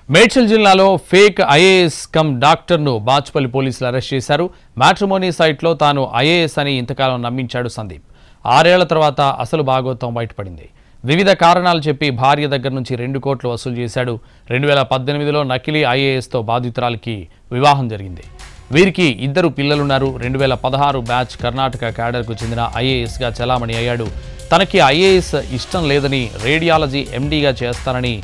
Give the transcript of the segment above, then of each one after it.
మేడ్చల్ జిల్లాలో fake IAS come డాక్టర్ను బాచ్పల్లి పోలీసులు అరెస్ట్ చేశారు. మ్యాట్రిమోనీ సైట్లో తాను ఐఏఎస్ అని ఇంతకాలం నమ్మించాడు సందీప్. 6 ఏళ్ల తర్వాత అసలు భాగోతం బయటపడింది. వివిధ కారణాలు చెప్పి భార్య దగ్గర నుంచి 2 కోట్లు వసూలు చేశాడు. 2018లో నకిలీ ఐఏఎస్తో బాధితురాలికి వివాహం జరిగింది. వీరికి 2 పిల్లలున్నారు. 2016 బ్యాచ్ కర్ణాటక క్యాడర్కు చెందిన ఐఏఎస్గా చలామణి అయ్యాడు. తనకి ఐఏఎస్ ఇష్టం లేదని రేడియాలజీ ఎండీగా చేస్తానని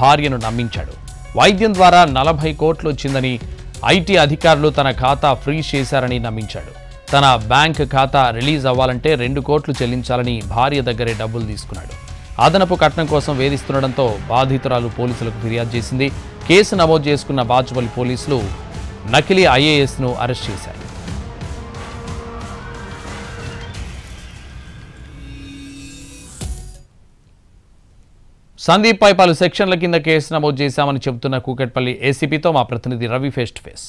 భార్యను నమ్మించాడు. వైద్యం ద్వారా 40 కోట్లు వచ్చిందని, ఐటీ అధికారులు తన ఖాతా ఫ్రీజ్ చేశారని నమ్మించాడు. తన బ్యాంక్ ఖాతా రిలీజ్ అవ్వాలంటే 2 కోట్లు చెల్లించాలని భార్య దగ్గరే డబ్బులు తీసుకున్నాడు. అదనపు కట్నం కోసం వేధిస్తుండటంతో బాధితురాలు పోలీసులకు ఫిర్యాదు చేసింది. కేసు నమోదు చేసుకున్న బాచ్పల్లి పోలీసులు నకిలీ ఐఏఎస్ను అరెస్ట్ చేశారు. సందీప్ పై పలు సెక్షన్ల కింద కేసు నమోదు చేశామని చెబుతున్న కూకట్పల్లి ఏసీపీతో మా ప్రతినిధి రవి ఫేస్ టు ఫేస్.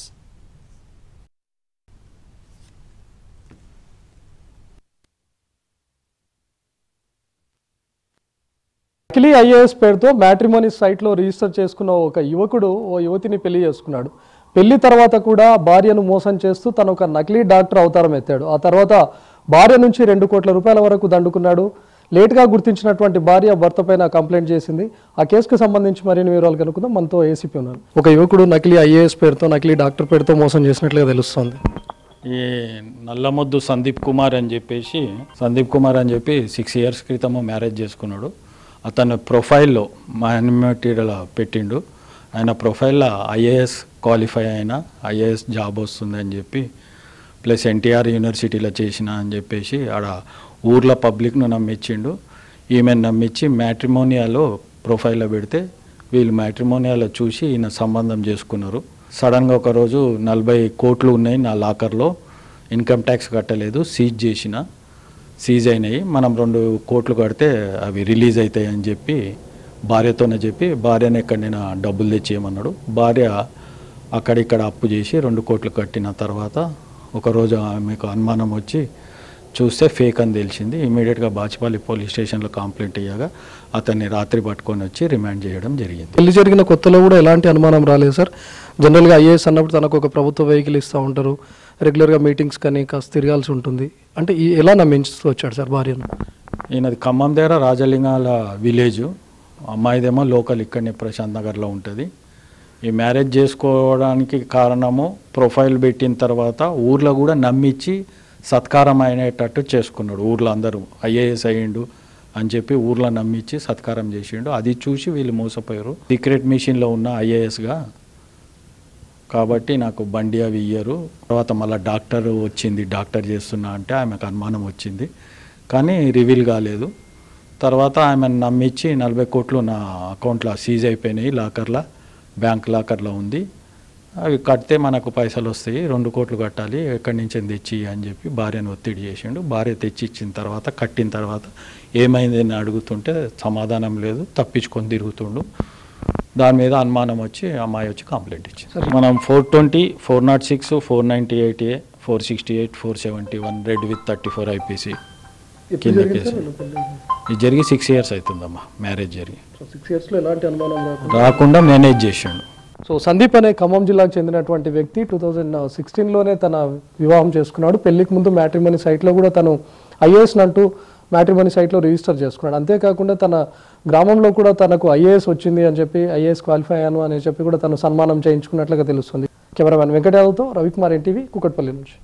నకిలీ ఐఏఎస్ పేరుతో మ్యాట్రిమోనీ సైట్లో రిజిస్టర్ చేసుకున్న ఒక యువకుడు ఓ యువతిని పెళ్లి చేసుకున్నాడు. పెళ్లి తర్వాత కూడా భార్యను మోసం చేస్తూ తను ఒక నకిలీ డాక్టర్ అవతారం ఎత్తాడు. ఆ తర్వాత భార్య నుంచి 2 కోట్ల రూపాయల వరకు దండుకున్నాడు. లేట్గా గుర్తించినటువంటి భార్య భర్త పైన కంప్లైంట్ చేసింది. ఆ కేసుకు సంబంధించి మరిన్ని వివరాలు కనుక్కుందాం. మనతో ఏసీపీ ఉన్నారు. ఒక యువకుడు నకిలీ ఐఏఎస్ పేరుతో నకిలీ డాక్టర్ పేరుతో మోసం చేసినట్లుగా తెలుస్తుంది. ఈ నల్లమొద్దు సందీప్ కుమార్ అని చెప్పి 6 ఇయర్స్ క్రితం మ్యారేజ్ చేసుకున్నాడు. అతను ప్రొఫైల్లో మెటీరియల్ పెట్టిండు. ఆయన ప్రొఫైల్లో ఐఏఎస్ క్వాలిఫై అయిన ఐఏఎస్ జాబ్ వస్తుందని చెప్పి ప్లస్ ఎన్టీఆర్ యూనివర్సిటీలో చేసిన అని చెప్పేసి ఆడ ఊర్లో పబ్లిక్ను నమ్మించిండు. ఈమెను నమ్మించి మ్యాట్రిమోనియాలో ప్రొఫైల్లో పెడితే వీళ్ళు మ్యాట్రిమోనియాలో చూసి ఈయన సంబంధం చేసుకున్నారు. సడన్గా ఒకరోజు 40 కోట్లు ఉన్నాయి నా లాకర్లో, ఇన్కమ్ ట్యాక్స్ కట్టలేదు, సీజ్ అయినాయి, మనం 2 కోట్లు కడితే అవి రిలీజ్ అవుతాయి అని చెప్పి భార్యతోనే చెప్పి భార్యను ఎక్కడైనా డబ్బులు తెచ్చేయమన్నాడు. భార్య అక్కడిక్కడ అప్పు చేసి 2 కోట్లు కట్టిన తర్వాత ఒకరోజు ఆమెకు అనుమానం వచ్చి చూస్తే ఫేక్ అని తెలిసింది. ఇమీడియట్గా బాచ్పల్లి పోలీస్ స్టేషన్లో కంప్లైంట్ ఇయ్యగా అతన్ని రాత్రి పట్టుకొని వచ్చి రిమాండ్ చేయడం జరిగింది. పెళ్లి జరిగిన కొత్తలో కూడా ఎలాంటి అనుమానం రాలేదు సార్. జనరల్గా ఐఏఎస్ అన్నప్పుడు తనకు ఒక ప్రభుత్వ వెహికల్ ఇస్తూ ఉంటారు, రెగ్యులర్గా మీటింగ్స్ కానీ కాస్త తిరగాల్సి ఉంటుంది. అంటే ఎలా నమ్మించుతూ వచ్చాడు సార్ భార్యను? ఈయనది ఖమ్మం దగ్గర రాజలింగాల విలేజ్, అమ్మాయిదేమో లోకల్ ఇక్కడనే ప్రశాంత్ నగర్లో ఉంటుంది. ఈ మ్యారేజ్ చేసుకోవడానికి కారణము ప్రొఫైల్ పెట్టిన తర్వాత ఊర్లో కూడా నమ్మించి సత్కారం అయినట్టు చేసుకున్నాడు. ఊర్లో అందరూ ఐఏఎస్ అయ్యిండు అని చెప్పి ఊర్లో నమ్మించి సత్కారం చేసిండు. అది చూసి వీళ్ళు మోసపోయారు. సీక్రెట్ మిషన్లో ఉన్న ఐఏఎస్గా కాబట్టి నాకు బండి అవి ఇయ్యరు. తర్వాత మళ్ళీ డాక్టర్ వచ్చింది, డాక్టర్ చేస్తున్నా అంటే ఆమెకు అనుమానం వచ్చింది కానీ రివీల్ కాలేదు. తర్వాత ఆమెను నమ్మించి 40 కోట్లు నా అకౌంట్లో సీజ్ అయిపోయినాయి, లాకర్లో, బ్యాంక్ లాకర్లో ఉంది, అవి కడితే మనకు పైసలు వస్తాయి, 2 కోట్లు కట్టాలి, ఎక్కడి నుంచి తెచ్చి అని చెప్పి భార్యను ఒత్తిడి చేసిండు. భార్య తెచ్చి ఇచ్చిన తర్వాత కట్టిన తర్వాత ఏమైందని అడుగుతుంటే సమాధానం లేదు, తప్పించుకొని తిరుగుతుండు. దాని మీద అనుమానం వచ్చి అమ్మాయి వచ్చి కంప్లైంట్ ఇచ్చింది. మనం 420, 406, 498A, 468, 471 రెడ్ విత్ 34 IPC కింద కేసు. ఇది జరిగి 6 ఇయర్స్ అవుతుందమ్మా. మ్యారేజ్ జరిగి 6 ఇయర్స్లో ఎలాంటి అనుమానం రాకుండా మేనేజ్ చేసిండు. సో సందీప్ అనే ఖమ్మం జిల్లాకు చెందినటువంటి వ్యక్తి 2016లోనే తన వివాహం చేసుకున్నాడు. పెళ్లికి ముందు మ్యాట్రిమోనీ సైట్లో కూడా తను ఐఏఎస్ అంటూ మ్యాట్రిమోనీ సైట్లో రిజిస్టర్ చేసుకున్నాడు. అంతేకాకుండా తన గ్రామంలో కూడా తనకు ఐఏఎస్ వచ్చింది అని చెప్పి, ఐఏఎస్ క్వాలిఫై అయ్యాను అని చెప్పి కూడా తను సన్మానం చేయించుకున్నట్లుగా తెలుస్తుంది. కెమెరామెన్ వెంకటయాదవ్తో రవికుమార్, ఎన్టీవీ, కూకట్పల్లి నుంచి.